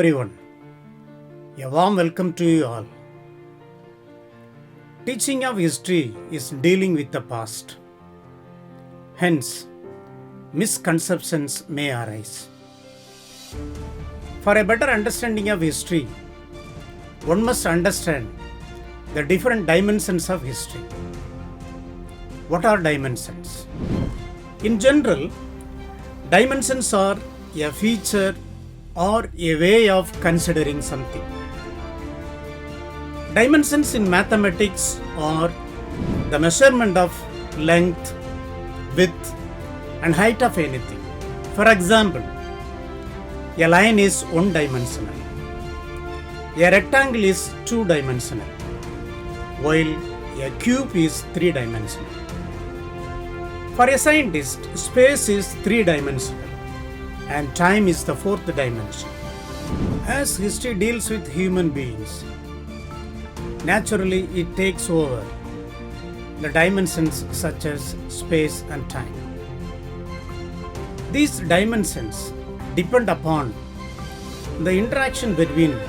everyone. A warm welcome to you all. Teaching of history is dealing with the past. Hence, misconceptions may arise. For a better understanding of history, one must understand the different dimensions of history. What are dimensions? In general, dimensions are a feature or a way of considering something. Dimensions in mathematics are the measurement of length, width, and height of anything. For example, a line is one-dimensional. A rectangle is two-dimensional, while a cube is three-dimensional. For a scientist, space is three-dimensional and time is the fourth dimension. As history deals with human beings, naturally it takes over the dimensions such as space and time. These dimensions depend upon the interaction between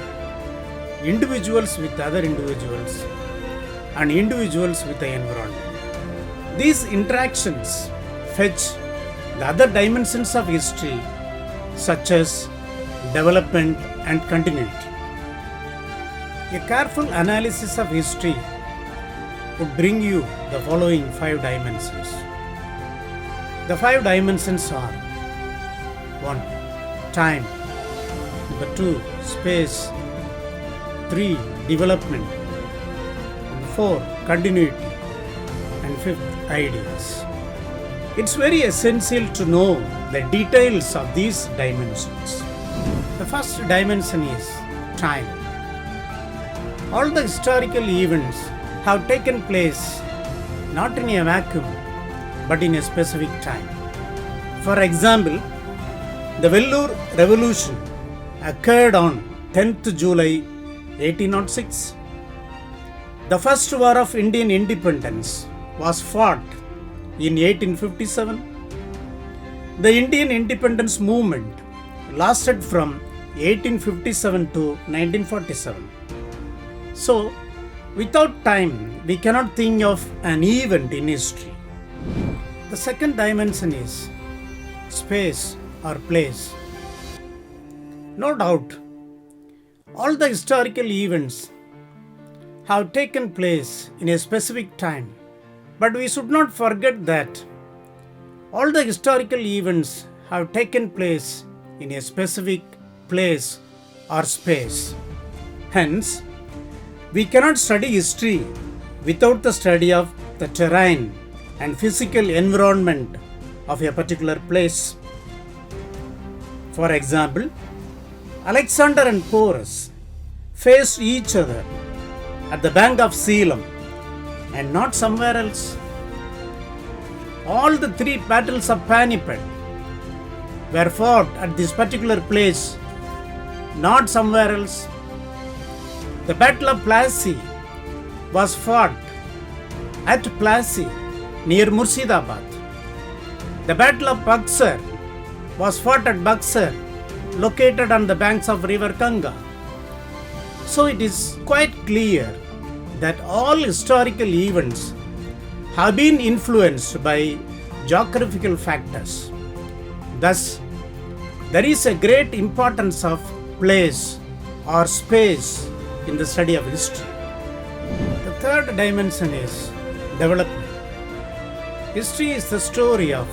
individuals with other individuals and individuals with the environment. These interactions fetch the other dimensions of history such as development and continuity. A careful analysis of history would bring you the following 5 dimensions. The 5 dimensions are 1. Time, 2. Space, 3. Development, 4. Continuity, and 5th, ideas. It's very essential to know the details of these dimensions. The first dimension is time. All the historical events have taken place not in a vacuum but in a specific time. For example, the Vellore Revolution occurred on 10th July 1806. The first war of Indian independence was fought in 1857. The Indian independence movement lasted from 1857 to 1947. So, without time, we cannot think of an event in history. The second dimension is space or place. No doubt, all the historical events have taken place in a specific time, but we should not forget that all the historical events have taken place in a specific place or space. Hence, we cannot study history without the study of the terrain and physical environment of a particular place. For example, Alexander and Porus faced each other at the bank of Selam and not somewhere else. All the 3 battles of Panipat were fought at this particular place, not somewhere else. The Battle of Plassey was fought at Plassey near Murshidabad. The Battle of Buxar was fought at Buxar, located on the banks of river Ganga. So it is quite clear that all historical events have been influenced by geographical factors. Thus, there is a great importance of place or space in the study of history. The third dimension is development. History is the story of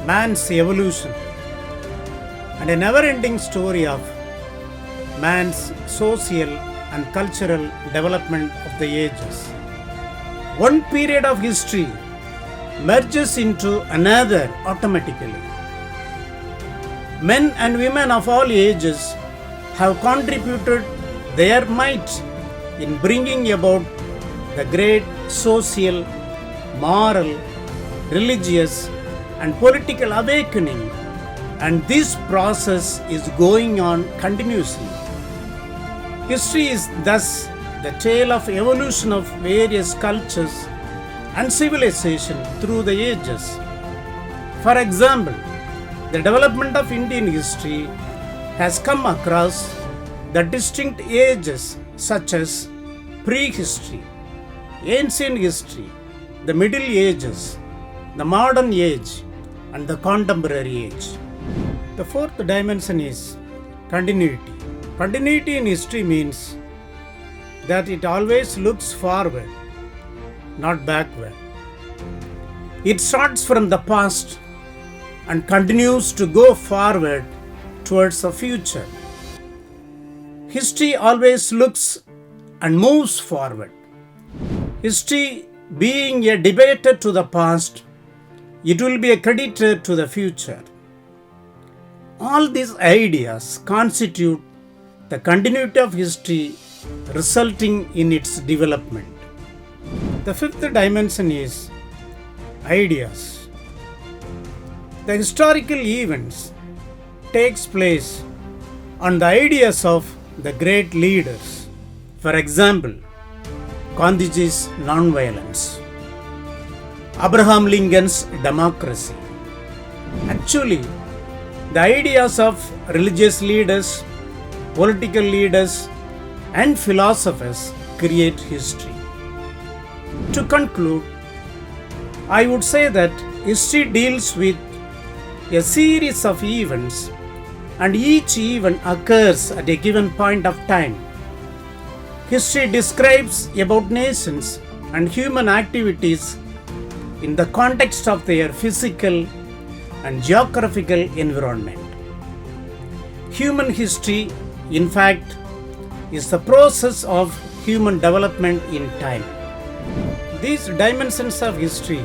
man's evolution and a never-ending story of man's social and cultural development of the ages. One period of history merges into another automatically. Men and women of all ages have contributed their might in bringing about the great social, moral, religious, and political awakening, and this process is going on continuously. History is thus the tale of evolution of various cultures and civilization through the ages. For example, the development of Indian history has come across the distinct ages such as prehistory, ancient history, the Middle Ages, the modern age, and the contemporary age. The fourth dimension is continuity. Continuity in history means that it always looks forward, not backward. It starts from the past and continues to go forward towards the future. History always looks and moves forward. History being a debater to the past, it will be a creditor to the future. All these ideas constitute the continuity of history resulting in its development. The fifth dimension is ideas. The historical events takes place on the ideas of the great leaders. For example, Gandhiji's non-violence, Abraham Lincoln's democracy. Actually, the ideas of religious leaders, political leaders, and philosophers create history. To conclude, I would say that history deals with a series of events, and each event occurs at a given point of time. History describes about nations and human activities in the context of their physical and geographical environment. Human history, in fact, is the process of human development in time. These dimensions of history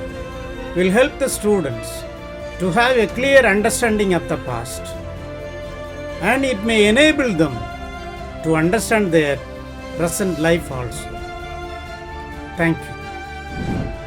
will help the students to have a clear understanding of the past, and it may enable them to understand their present life also. Thank you.